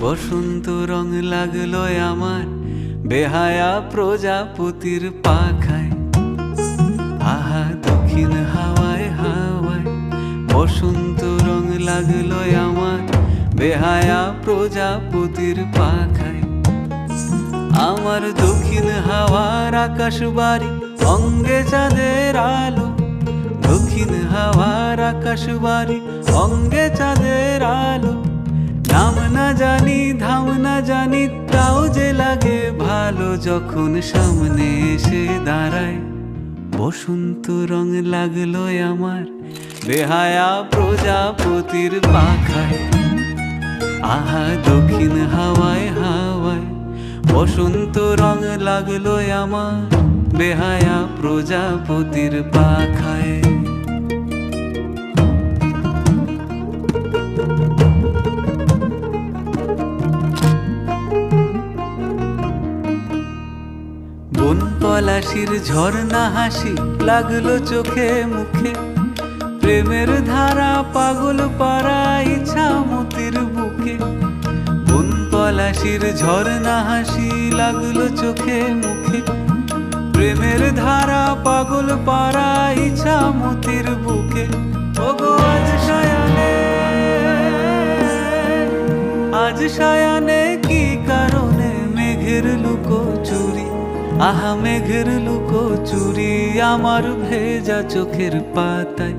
বসন্ত রং লাগলো আমার বেহায়া প্রজাপতির পাখায়। আহা দক্ষিণ হাওয়ায় হাওয়ায় বসন্ত রং লাগলো আমার বেহায়া প্রজাপতির পাখায়। আমার দক্ষিণ হাওয়ার আকাশ বাড়ি অঙ্গে চাঁদের আলো, দক্ষিণ হাওয়ার আকাশ বাড়ি অঙ্গে চাঁদের আলো। নাম না জানি ধাম না জানি তাও যে লাগে ভালো যখন সামনে এসে দাঁড়ায়। বসন্ত রং লাগলো আমার বেহায়া প্রজাপতির পাখায়। আহা দক্ষিণ হাওয়ায় হাওয়ায় বসন্ত রং লাগলো আমার বেহায়া প্রজাপতির পাখায়। বন পলাশির ঝর্ণা হাসি লাগলো চোখে মুখে, প্রেমের ধারা পাগল পাড়া ইছামতির বুকে। বন পলাশির ঝর্ণা হাসি লাগলো চোখে মুখে, প্রেমের ধারা পাগল পাড়া ইছামতির বুকে। ওগো আজ সায়ানে, আজ সায়ানে কি কারণে মেঘের লুকো চুরি, আহা মেঘের লুকো চুরি আমার ভেজা চোখের পাতায়।